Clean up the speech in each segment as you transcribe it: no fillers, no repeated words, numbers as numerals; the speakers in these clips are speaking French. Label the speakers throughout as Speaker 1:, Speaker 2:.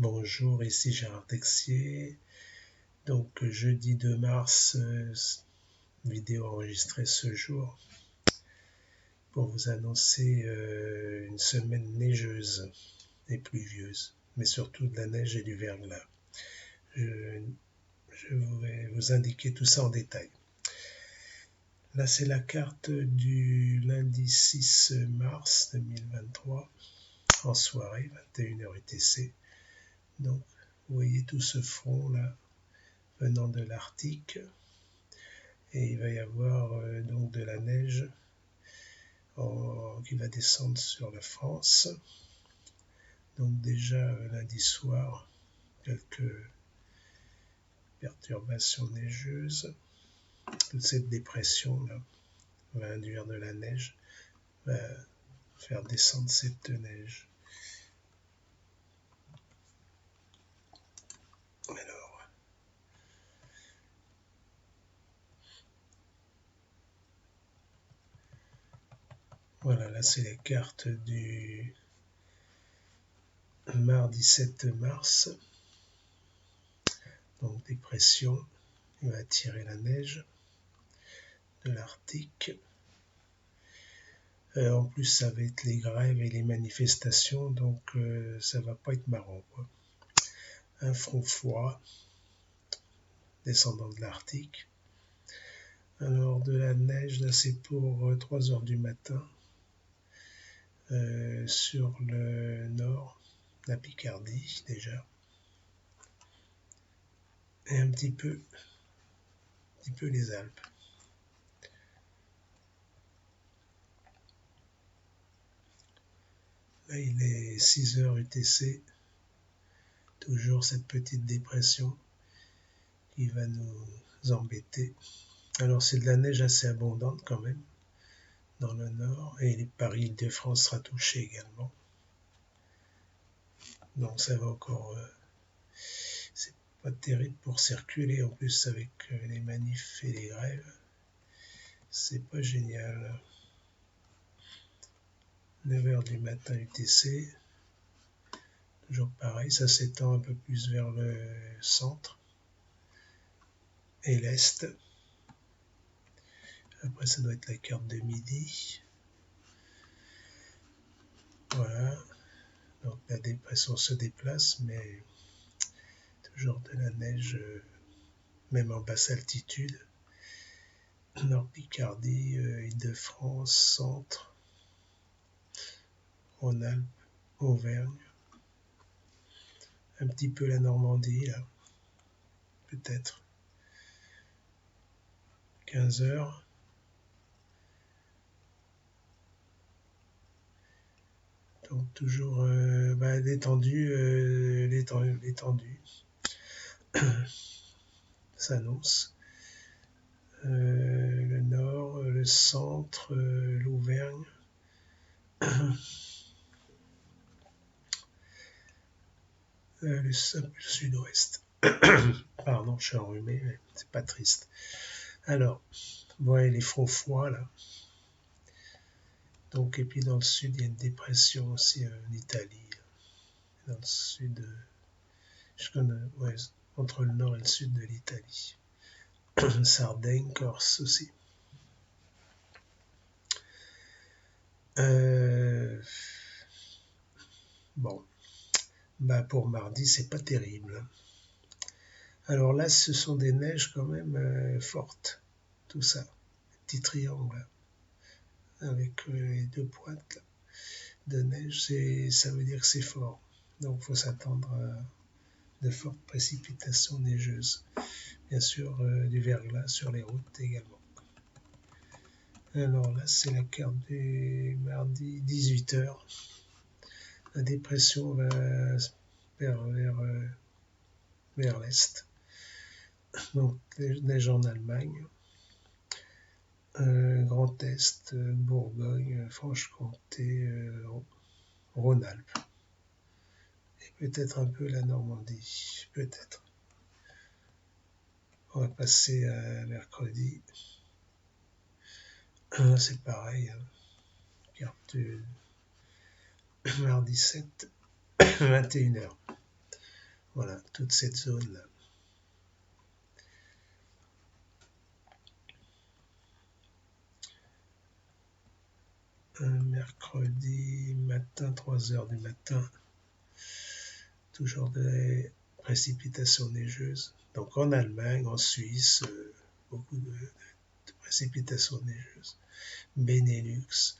Speaker 1: Bonjour, ici Gérard Texier. Donc jeudi 2 mars, vidéo enregistrée ce jour pour vous annoncer une semaine neigeuse et pluvieuse, mais surtout de la neige et du verglas. Je vais vous indiquer tout ça en détail. Là, c'est la carte du lundi 6 mars 2023 en soirée, 21h UTC. Donc, vous voyez tout ce front là venant de l'Arctique et il va y avoir donc de la neige qui va descendre sur la France. Donc déjà lundi soir, quelques perturbations neigeuses. Toute cette dépression là va induire de la neige, va faire descendre cette neige. Alors, voilà, là c'est les cartes du mardi 7 mars. Donc dépression, il va attirer la neige de l'Arctique. En plus, ça va être les grèves et les manifestations, donc ça va pas être marrant, quoi. Un front froid descendant de l'Arctique. Alors de la neige, là c'est pour 3 heures du matin sur le nord, la Picardie déjà, et un petit peu les Alpes. Là il est 6h UTC, toujours cette petite dépression qui va nous embêter. Alors c'est de la neige assez abondante quand même dans le nord, et Paris-Île-de-France sera touché également. Donc ça va encore, c'est pas terrible pour circuler, en plus avec les manifs et les grèves, c'est pas génial. 9h du matin UTC, toujours pareil, ça s'étend un peu plus vers le centre et l'est. Après ça doit être la carte de midi. Voilà, donc la dépression se déplace, mais toujours de la neige, même en basse altitude. Nord Picardie, Île-de-France, centre, Rhône-Alpes, Auvergne. Un petit peu la Normandie, là, peut-être. 15h. Donc toujours l'étendue s'annonce. Le nord, le centre, l'Auvergne. Le sud-ouest. Pardon, je suis enrhumé, mais c'est pas triste. Alors, voyez les fronts froids là. Donc, et puis dans le sud, il y a une dépression aussi en Italie. Dans le sud, entre le nord et le sud de l'Italie. Sardaigne, Corse aussi. Bon, pour mardi, c'est pas terrible. Alors là, ce sont des neiges quand même fortes, tout ça. Petit triangle avec les 2 pointes là, de neige, ça veut dire que c'est fort. Donc il faut s'attendre à de fortes précipitations neigeuses. Bien sûr, du verglas sur les routes également. Alors là, c'est la carte du mardi 18h. La dépression va vers l'est. Donc, neige en Allemagne. Grand Est, Bourgogne, Franche-Comté, Rhône-Alpes. Et peut-être un peu la Normandie. Peut-être. On va passer à mercredi. C'est pareil. Carte du mardi 7, 21h. Voilà, toute cette zone-là. Un mercredi matin, 3 heures du matin, toujours des précipitations neigeuses. Donc en Allemagne, en Suisse, beaucoup de précipitations neigeuses. Benelux,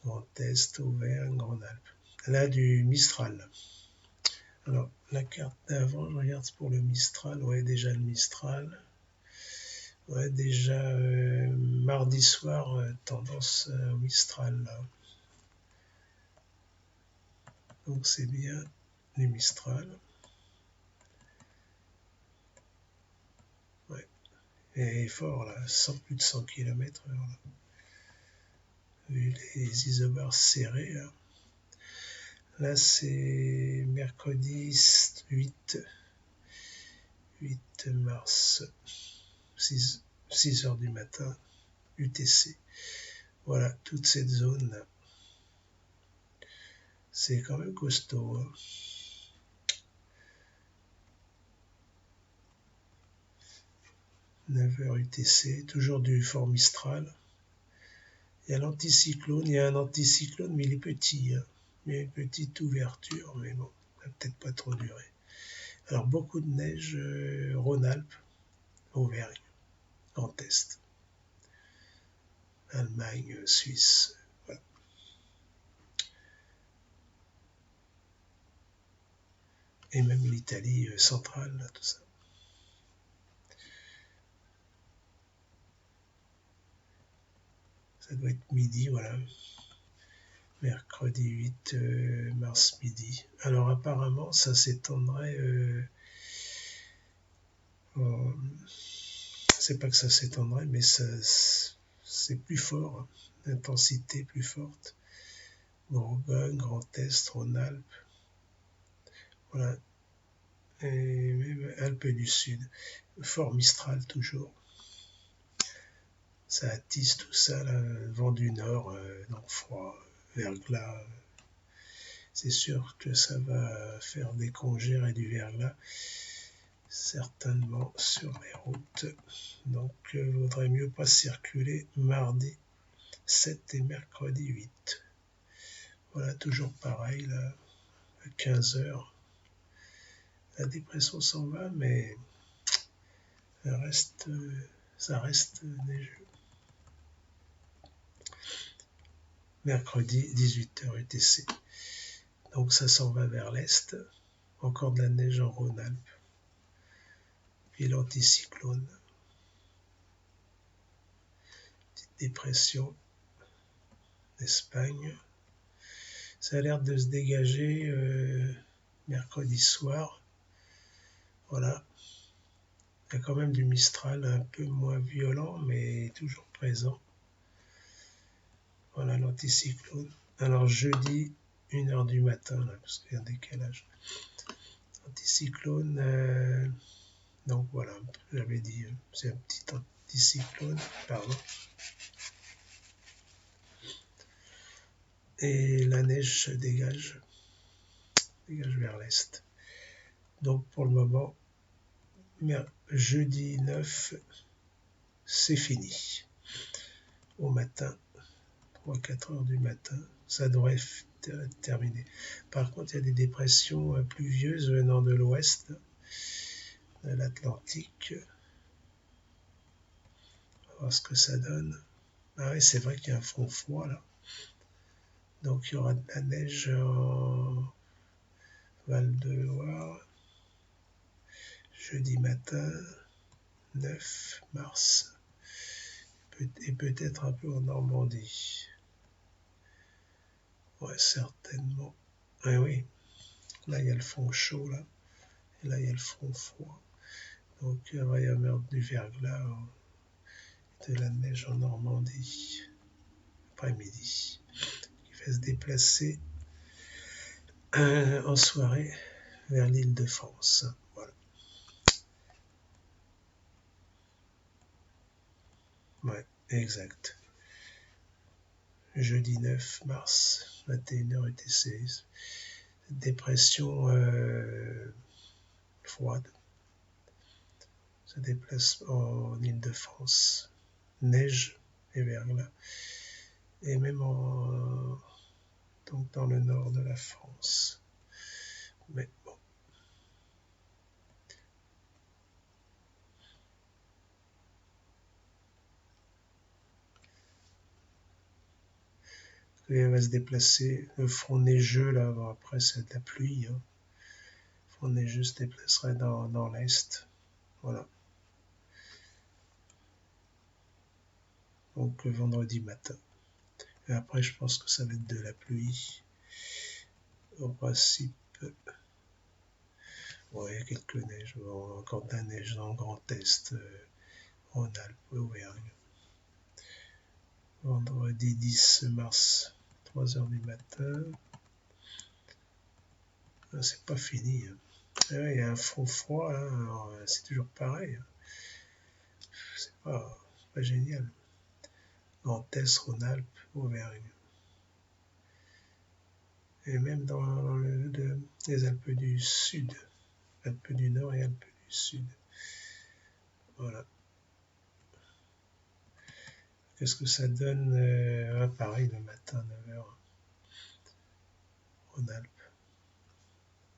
Speaker 1: Grand Est, Auvergne, Grand Alpes. Là, du Mistral. Alors, la carte d'avant, je regarde pour le Mistral. Ouais, déjà le Mistral. Ouais, déjà mardi soir, tendance au Mistral. Là. Donc c'est bien les Mistral. Ouais. Et fort là, plus de 100 km/h. Vu les isobars serrés là. Là c'est mercredi 8 mars, 6 heures du matin, UTC. Voilà, toute cette zone là. C'est quand même costaud. Hein. 9h UTC, toujours du fort Mistral. Il y a l'anticyclone, il y a un anticyclone, mais il est petit. Hein. Il y a une petite ouverture, mais bon, ça va peut-être pas trop durer. Alors, beaucoup de neige, Rhône-Alpes, Auvergne, Grand Est, Allemagne, Suisse. Voilà. Et même l'Italie centrale, là, tout ça. Ça doit être midi, voilà. Mercredi 8 mars midi. Alors apparemment, ça s'étendrait... c'est pas que ça s'étendrait, mais c'est plus fort, hein. Intensité plus forte. Bourgogne, Grand Est, Rhône-Alpes. Voilà. Et même Alpes du Sud. Fort Mistral toujours. Ça attise tout ça, là, vent du nord, donc froid, verglas. C'est sûr que ça va faire des congés et du verglas, certainement sur les routes. Donc, il vaudrait mieux pas circuler mardi 7 et mercredi 8. Voilà, toujours pareil, là, à 15 heures. La dépression s'en va, mais ça reste neigeux. Mercredi, 18h UTC. Donc ça s'en va vers l'est. Encore de la neige en Rhône-Alpes. Puis l'anticyclone. Petite dépression. Espagne. Ça a l'air de se dégager mercredi soir. Voilà. Il y a quand même du Mistral un peu moins violent, mais toujours présent. Voilà l'anticyclone. Alors jeudi, 1h du matin, là, parce qu'il y a un décalage. Anticyclone, donc voilà, j'avais dit, c'est un petit anticyclone, pardon. Et la neige se dégage vers l'est. Donc pour le moment, jeudi 9, c'est fini. Au matin, 3-4 heures du matin, ça devrait être terminé. Par contre, il y a des dépressions pluvieuses venant de l'ouest, de l'Atlantique. On va voir ce que ça donne. Ah oui, c'est vrai qu'il y a un front froid là. Donc il y aura de la neige en Val-de-Loire, jeudi matin, 9 mars, et peut-être un peu en Normandie. Ouais, certainement. Ah oui, là il y a le front chaud là, et là il y a le front froid. Donc il va y avoir du verglas, de la neige en Normandie, après-midi, qui va se déplacer en soirée vers l'île de France. Voilà. Ouais, exact. Jeudi 9 mars, 21h UTC. Dépression froide, se déplace en Île-de-France, neige et verglas, et même donc dans le nord de la France. Mais bon. Et elle va se déplacer, le front neigeux, là, bon, après c'est de la pluie, hein. Le front neigeux se déplacerait dans l'est, voilà. Donc vendredi matin. Et après, je pense que ça va être de la pluie. Au principe, ouais, il y a quelques neiges, bon, encore de la neige dans le Grand Est, Rhône-Alpes, Auvergne. Vendredi 10 mars, 3 heures du matin. Ah, c'est pas fini, hein. Ouais, il y a un fond froid, hein, c'est toujours pareil, hein. C'est pas génial. Grand Est, Rhône-Alpes, Auvergne. Et même dans les Alpes du Sud, Alpes du Nord et Alpes du Sud. Voilà. Qu'est-ce que ça donne pareil le matin, 9h, Rhône-Alpes.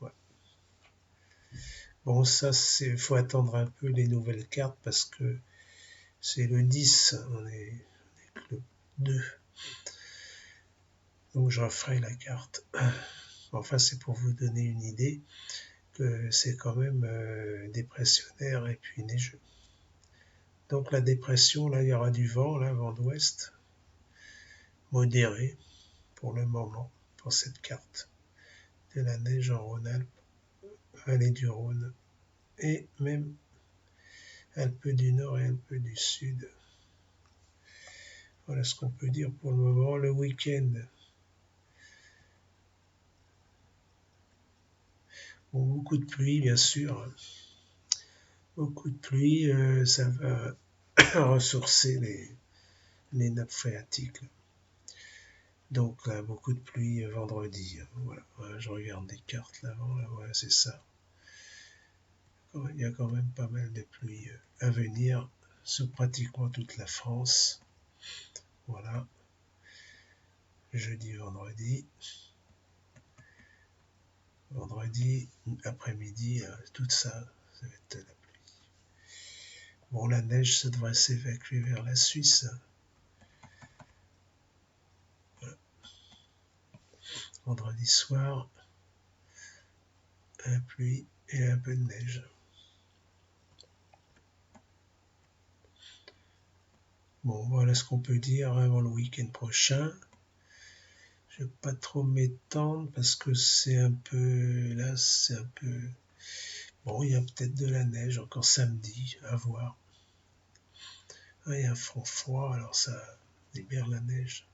Speaker 1: Ouais. Bon, ça, il faut attendre un peu les nouvelles cartes parce que c'est le 10, on est que le 2. Donc je referai la carte. Enfin, c'est pour vous donner une idée que c'est quand même dépressionnaire et puis neigeux. Donc la dépression, là, il y aura du vent, là, vent d'ouest, modéré pour le moment, pour cette carte. De la neige en Rhône-Alpes, vallée du Rhône, et même Alpes du Nord et Alpes du Sud. Voilà ce qu'on peut dire pour le moment. Le week-end, bon, beaucoup de pluie, bien sûr. Beaucoup de pluie, ça va ressourcer les nappes phréatiques. Donc là, beaucoup de pluie vendredi. Voilà, je regarde les cartes là-bas, là, ouais, c'est ça. Il y a quand même pas mal de pluie à venir sur pratiquement toute la France. Voilà, jeudi, vendredi. Vendredi après-midi, tout ça, ça va être de la pluie. Bon, la neige, ça devrait s'évacuer vers la Suisse. Voilà. Vendredi soir, la pluie et un peu de neige. Bon, voilà ce qu'on peut dire avant le week-end prochain. Je ne vais pas trop m'étendre parce que c'est un peu... Là, c'est un peu... Bon, il y a peut-être de la neige encore samedi, à voir. Ah, il y a un front froid, alors ça libère la neige.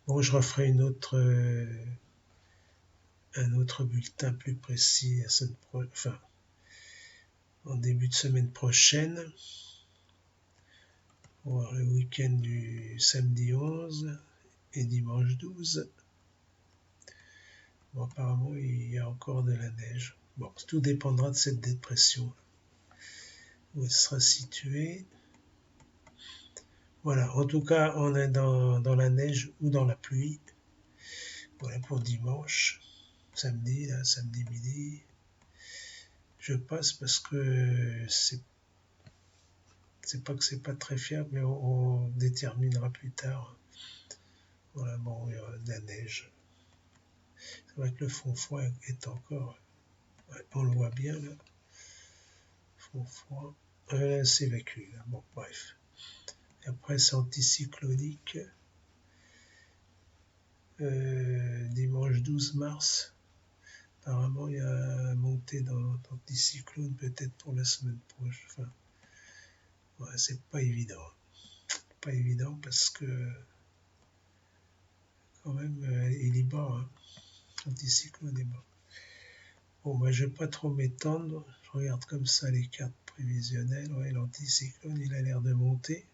Speaker 1: Bon, je referai un autre bulletin plus précis en début de semaine prochaine. On va voir le week-end du samedi 11 et dimanche 12. Bon, apparemment, il y a encore de la neige. Bon, tout dépendra de cette dépression, où elle sera située. Voilà, en tout cas, on est dans la neige ou dans la pluie. Voilà pour dimanche, samedi, là, samedi midi. Je passe parce que c'est pas que c'est pas très fiable, mais on déterminera plus tard. Voilà, bon, il y aura de la neige. C'est vrai que le fond froid est encore, ouais, on le voit bien là, fond froid, s'évacue là. Bon, bref. Et après, c'est anticyclonique. Dimanche 12 mars, apparemment, il y a une montée d'anticyclone peut-être pour la semaine prochaine. Enfin, ouais, c'est pas évident. Pas évident parce que quand même, il est bas, hein. L'anticyclone est bas. Bon, moi, je vais pas trop m'étendre. Je regarde comme ça les cartes prévisionnelles. Ouais, l'anticyclone, il a l'air de monter.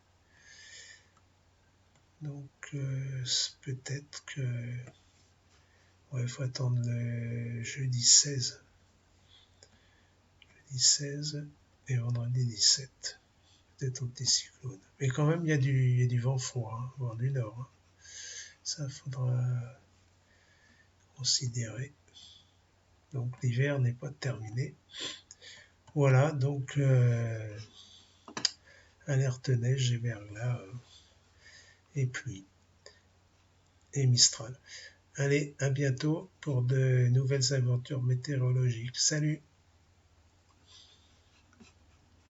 Speaker 1: Donc, peut-être que... Ouais, il faut attendre le jeudi 16. Samedi 16 et vendredi 17. Peut-être anticyclone. Mais quand même, il y a du vent froid, hein, vent du nord. Hein. Ça faudra considérer. Donc l'hiver n'est pas terminé. Voilà, donc alerte neige et verglas et pluie et Mistral. Allez, à bientôt pour de nouvelles aventures météorologiques. Salut!